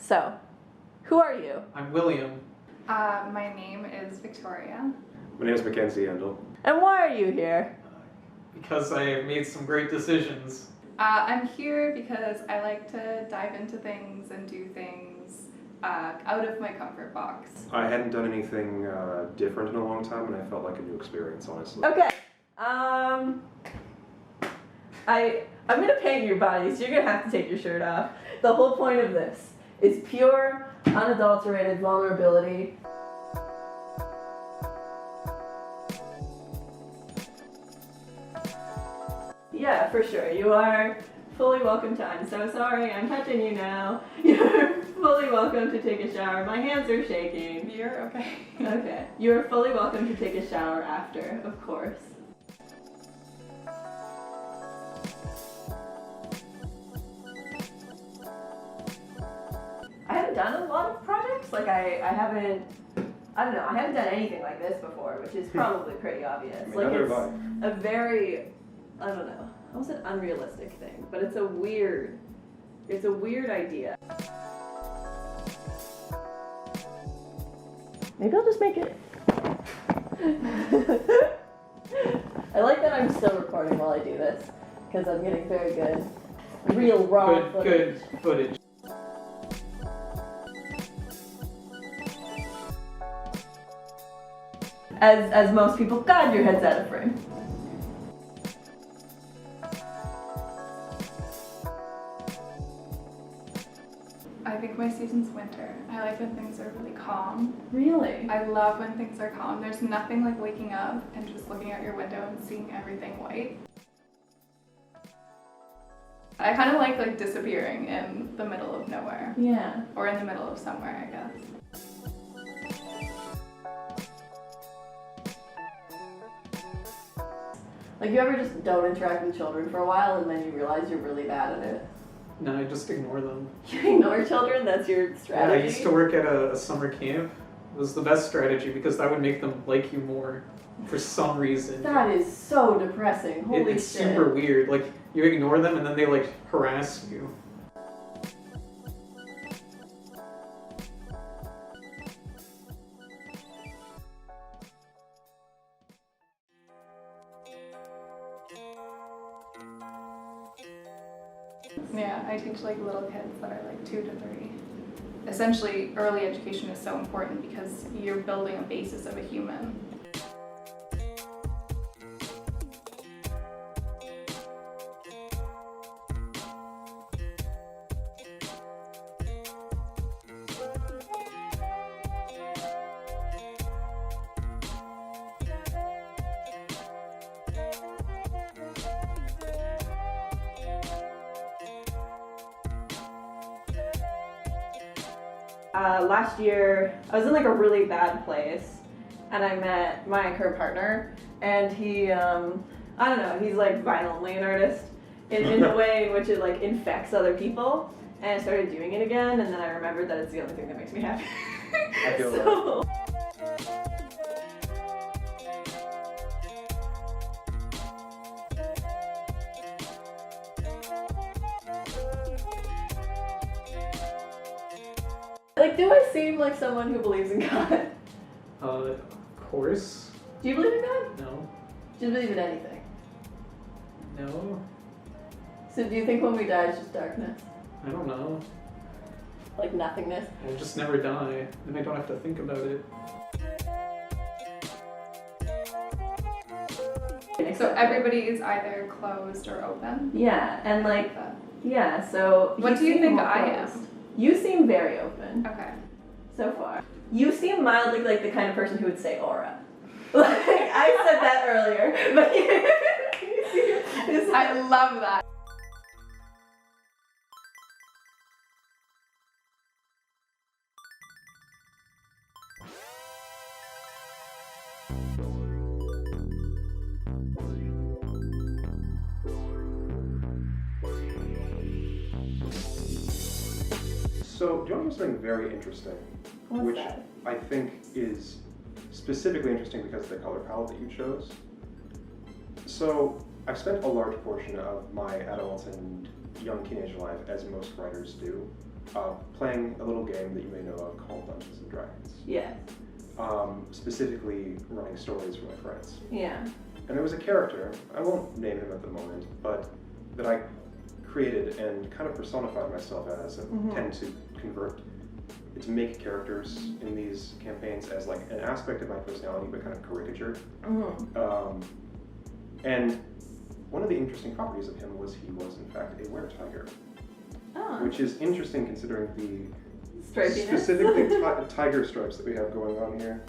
So, who are you? I'm William. My name is Victoria. My name is Mackenzie. And why are you here? Because I have made some great decisions. I'm here because I like to dive into things and do things out of my comfort box. I hadn't done anything different in a long time, and I felt like a new experience, honestly. Okay. I'm gonna paint your body, so you're gonna have to take your shirt off. The whole point of this is pure, unadulterated vulnerability. Yeah, for sure. You are fully welcome to. I'm so sorry, I'm touching you now. You're fully welcome to take a shower. My hands are shaking. You're okay. Okay. You are fully welcome to take a shower after, of course. I haven't done a lot of projects. Like I haven't done anything like this before, which is probably pretty obvious. Like it's a very, I don't know, almost an unrealistic thing, but it's a weird idea. Maybe I'll just make it. I like that I'm still recording while I do this, because I'm getting very good, real raw footage. Good footage. As most people, God, your head's out of frame. I think my season's winter. I like when things are really calm. Really? I love when things are calm. There's nothing like waking up and just looking out your window and seeing everything white. I kind of like disappearing in the middle of nowhere. Yeah. Or in the middle of somewhere, I guess. Like you ever just don't interact with children for a while and then you realize you're really bad at it? No, I just ignore them. You ignore children? That's your strategy? Yeah, I used to work at a summer camp. It was the best strategy because that would make them like you more for some reason. That is so depressing. Holy It's shit. super weird. Like, you ignore them and then they like harass you. Yeah, I teach like little kids that are like 2 to 3. Essentially, early education is so important because you're building a basis of a human. Last year, I was in like a really bad place, and I met my current partner, and he, I don't know, he's like violently an artist in the way in which it like infects other people, and I started doing it again, and then I remembered that it's the only thing that makes me happy. I feel so. Like, do I seem like someone who believes in God? Of course. Do you believe in God? No. Do you believe in anything? No. So do you think when we die it's just darkness? I don't know. Like nothingness? I'll just never die. Then I don't have to think about it. So everybody is either closed or open? Yeah, and like, yeah, so... What do you think I am? You seem very open, Okay. so far. You seem mildly like the kind of person who would say aura. Like, I said that earlier, but you seem... I love that. So, do you want to know something very interesting? What's which that? I think is specifically interesting because of the color palette that you chose. So, I've spent a large portion of my adult and young teenage life, as most writers do, playing a little game that you may know of called Dungeons and Dragons. Yes. Specifically running stories for my friends. Yeah. And there was a character, I won't name him at the moment, but that I created and kind of personified myself as, and tend to to make characters in these campaigns as like an aspect of my personality, but kind of caricatured. And one of the interesting properties of him was he was in fact a were-tiger, which is interesting considering the Stripiness. specifically tiger stripes that we have going on here.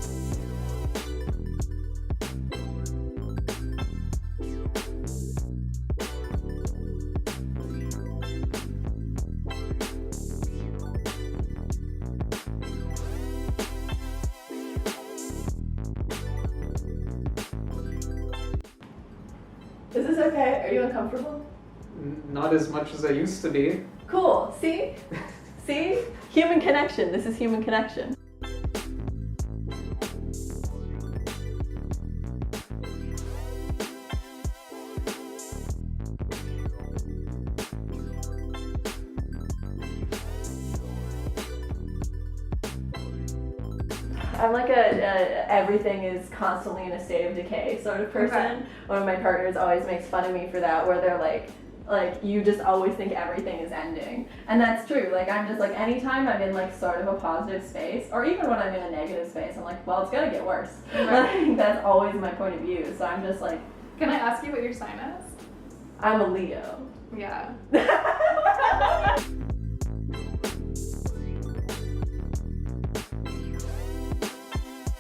Is this okay? Are you uncomfortable? Not as much as I used to be. Cool. See? See? Human connection. This is human connection. I'm like everything is constantly in a state of decay sort of person. Okay. One of my partners always makes fun of me for that, where they're like you just always think everything is ending. And that's true. Like I'm just like anytime I'm in like sort of a positive space, or even when I'm in a negative space, I'm like, well, it's gonna get worse. Right. Like that's always my point of view. So I'm just like, Can I ask you what your sign is? I'm a Leo. Yeah.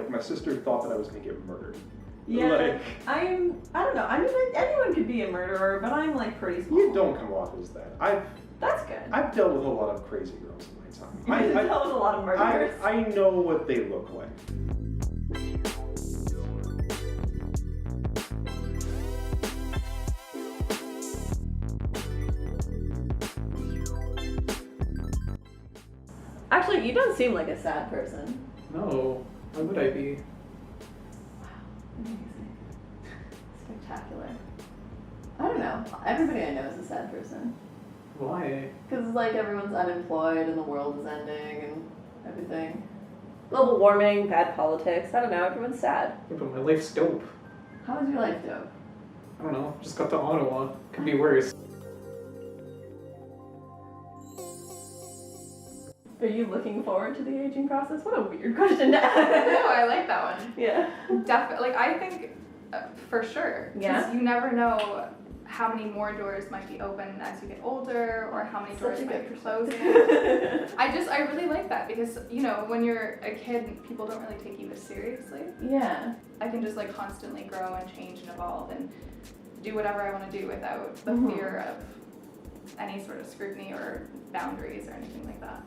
My sister thought that I was going to get murdered. Yeah, I don't know. I mean, like, anyone could be a murderer, but I'm like pretty small. You don't come off as that. That's good. I've dealt with a lot of crazy girls in my time. You've dealt with a lot of murderers. I know what they look like. Actually, you don't seem like a sad person. No, why would I be? Wow, amazing. Spectacular. I don't know. Everybody I know is a sad person. Why? Because like everyone's unemployed and the world is ending and everything. Global warming, bad politics. I don't know. Everyone's sad. Yeah, but my life's dope. How is your life, Joe? I don't know, just got to Ottawa. Could be worse. Are you looking forward to the aging process? What a weird question to ask. No, I like that one. Yeah. Definitely. Like, I think for sure. 'Cause Yeah? you never know how many more doors might be open as you get older, or how many doors Such a might good be closing. perspective. I really like that because, you know, when you're a kid, people don't really take you as seriously. Yeah. I can just like constantly grow and change and evolve and do whatever I want to do without the Mhm. fear of any sort of scrutiny or boundaries or anything like that.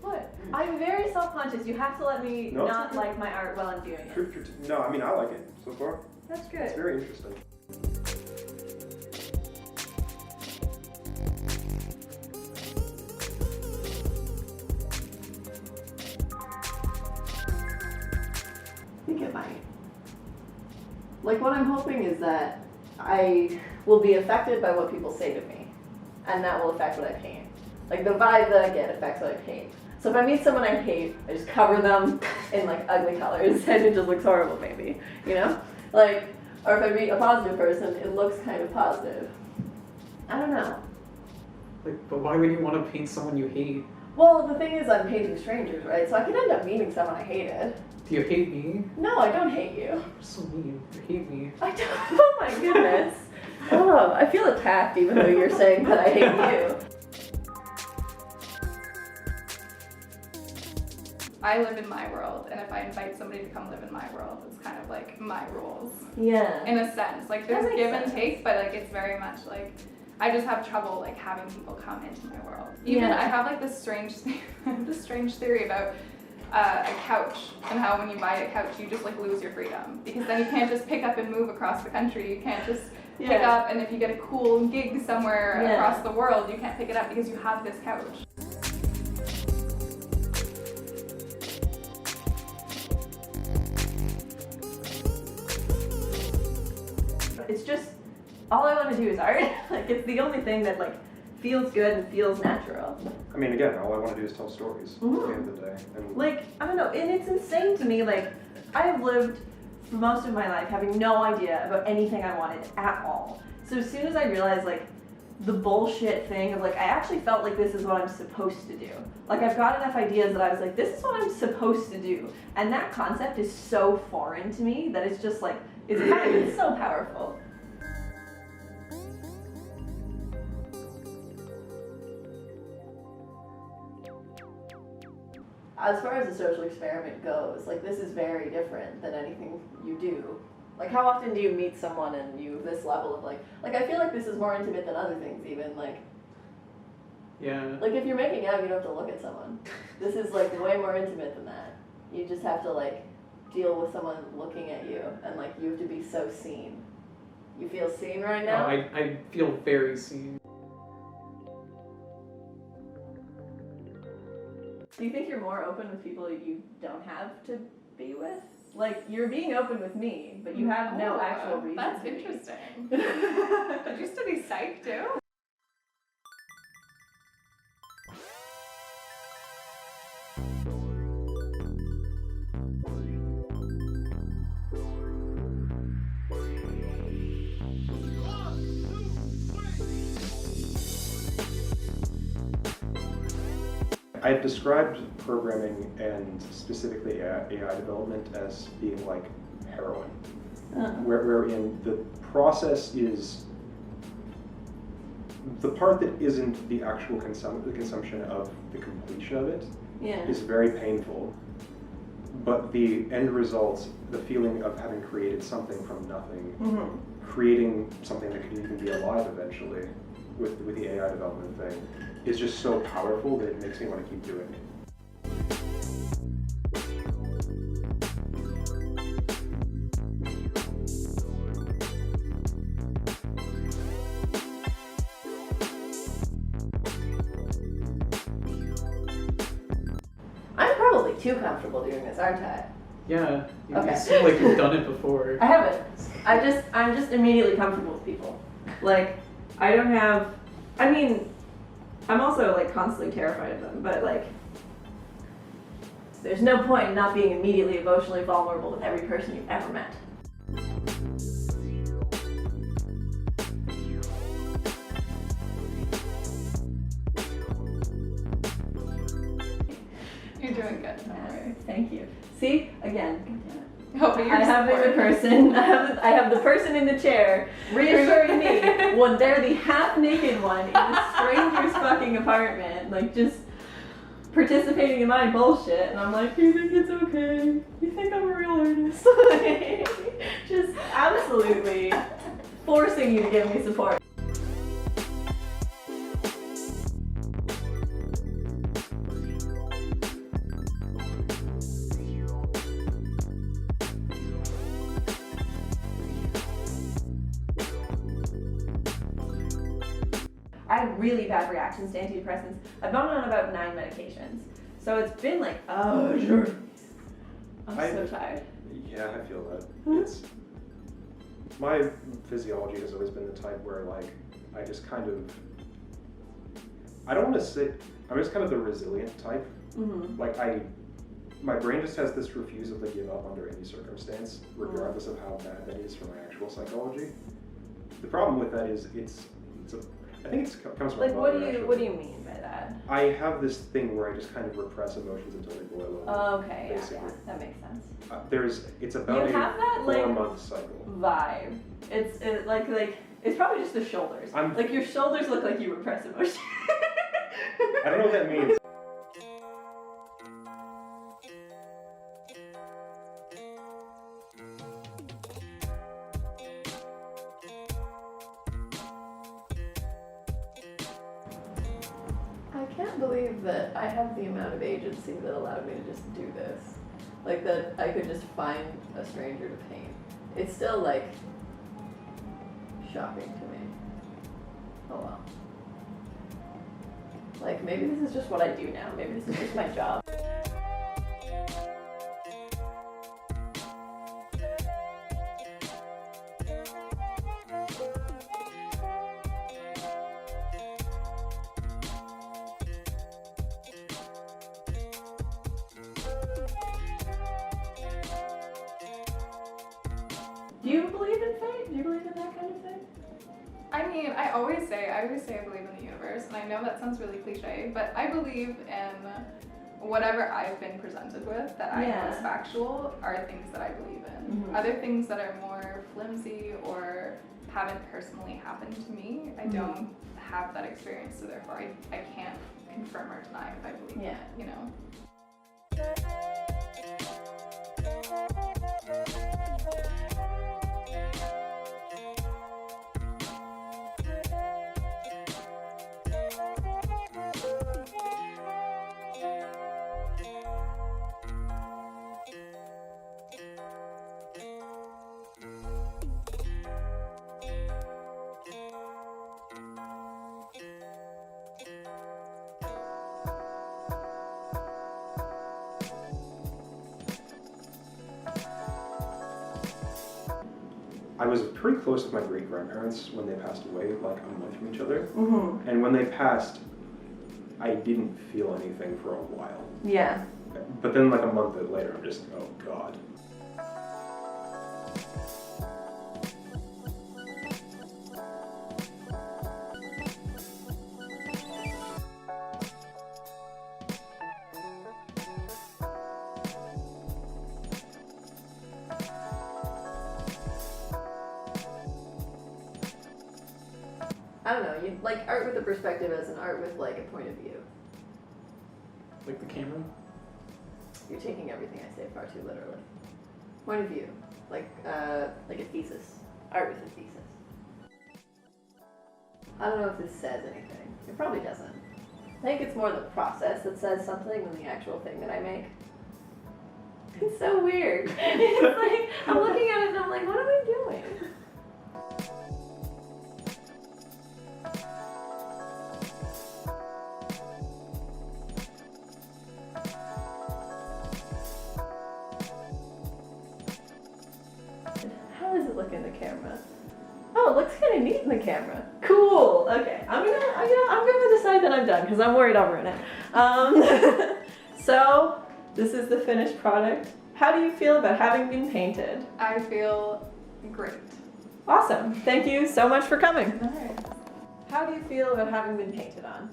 What? I'm very self-conscious. You have to let me No, it's not okay. like my art while I'm doing it. No, I mean, I like it so far. That's good. It's very interesting. I think it might. Like what I'm hoping is that I will be affected by what people say to me, and that will affect what I paint. Like the vibe that I get affects what I paint. So if I meet someone I hate, I just cover them in like ugly colors and it just looks horrible maybe, you know? Like, or if I meet a positive person, it looks kind of positive. I don't know. Like, but why would you want to paint someone you hate? Well, the thing is I'm painting strangers, right? So I could end up meeting someone I hated. Do you hate me? No, I don't hate you. You're so mean. You hate me. I don't. Oh my goodness. Oh, I feel attacked even though you're saying that I hate you. I live in my world, and if I invite somebody to come live in my world, it's kind of like my rules. Yeah. In a sense, like That there's makes give and sense. take, but like it's very much like I just have trouble like having people come into my world. Even Yeah. I have like this strange theory about a couch and how when you buy a couch you just like lose your freedom because then you can't just pick up and move across the country. You can't just pick Yeah. up, and if you get a cool gig somewhere Yeah. across the world, you can't pick it up because you have this couch. it's just, all I want to do is art. Like, it's the only thing that, like, feels good and feels natural. I mean, again, all I want to do is tell stories at the end of the day. And Like, I don't know, and it's insane to me, like, I have lived most of my life having no idea about anything I wanted at all. So as soon as I realized, like, the bullshit thing of, like, I actually felt like this is what I'm supposed to do. Like, I've got enough ideas that I was like, this is what I'm supposed to do. And that concept is so foreign to me that it's just, like, it's so powerful. As far as the social experiment goes, like, this is very different than anything you do. Like, how often do you meet someone and you have this level of, like, I feel like this is more intimate than other things even, like, Yeah. like, if you're making out, you don't have to look at someone. This is, like, way more intimate than that. You just have to, like, deal with someone looking at you, and, like, you have to be so seen. You feel seen right now? Oh, I feel very seen. Do you think you're more open with people you don't have to be with? Like, you're being open with me, but you have no actual reason That's to be. interesting. Did you study psych too? I've described programming and specifically AI development as being like heroin, wherein the process is the part that isn't the actual the consumption of the completion of it is very painful, but the end result, the feeling of having created something from nothing, creating something that could even be alive eventually with the AI development thing, is just so powerful that it makes me want to keep doing it. I'm probably too comfortable doing this, aren't I? Yeah. You Okay. seem like you've done it before. I haven't. I'm just immediately comfortable with people. Like, I don't have, I mean, I'm also, like, constantly terrified of them, but, like, there's no point in not being immediately emotionally vulnerable with every person you've ever met. You're doing good. Don't worry. Thank you. See, again, Oh, but you're I have the person. I have the person in the chair reassuring me when they're the half-naked one in a stranger's fucking apartment, like, just participating in my bullshit, and I'm like, you think it's okay? You think I'm a real artist? Just absolutely forcing you to give me support. I have really bad reactions to antidepressants. I've gone on about 9 medications. So it's been like, oh, sure. I'm so tired. Yeah, I feel that. It's my physiology has always been the type where, like, I just kind of, I don't want to say, I'm just kind of the resilient type. Like, my brain just has this refusal to give up under any circumstance, regardless of how bad that is for my actual psychology. The problem with that is I think it comes from Like, my what mother, do actually. you mean by that? I have this thing where I just kind of repress emotions until they boil over. Oh, okay, yeah, basically. that makes sense. It's about You have that, a like, 4-month cycle. Vibe. It's like it's probably just the shoulders. Like, your shoulders look like you repress emotion. I don't know what that means. I can't believe that I have the amount of agency that allowed me to just do this. Like, that I could just find a stranger to paint. It's still, like, shocking to me. Oh well. Like, maybe this is just what I do now. Maybe this is just my job. Do you believe in that kind of thing? I mean, I always say I believe in the universe, and I know that sounds really cliche, but I believe in whatever I've been presented with that I know is factual are things that I believe in. Mhm. Other things that are more flimsy or haven't personally happened to me, I don't have that experience, so therefore I can't confirm or deny if I believe it, you know? I was pretty close with my great-grandparents when they passed away, like a month from each other. Mm-hmm. And when they passed, I didn't feel anything for a while. Yeah. But then like a month later, I'm just, oh God. I don't know, you like art with a perspective as an art with like a point of view. Like the camera? You're taking everything I say far too literally. Point of view. Like a thesis. Art with a thesis. I don't know if this says anything. It probably doesn't. I think it's more the process that says something than the actual thing that I make. It's so weird. It's like, I'm looking at it and I'm like, what am I doing? How does it look in the camera? Oh, it looks kind of neat in the camera. Cool. Okay, I'm gonna decide that I'm done because I'm worried I'll ruin it. So this is the finished product. How do you feel about having been painted? I feel great. Awesome. Thank you so much for coming. Alright. How do you feel about having been painted on?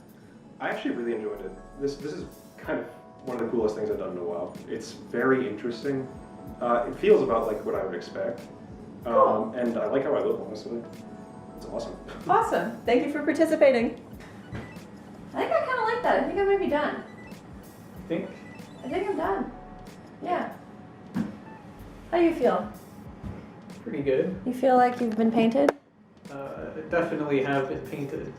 I actually really enjoyed it. This is kind of one of the coolest things I've done in a while. It's very interesting. It feels about like what I would expect. Cool. And I like how I look, honestly. It's awesome. Awesome. Thank you for participating. I think I kind of like that. I think I might be done. Think? I think I'm done. Yeah. How do you feel? Pretty good. You feel like you've been painted? Definitely have been painted.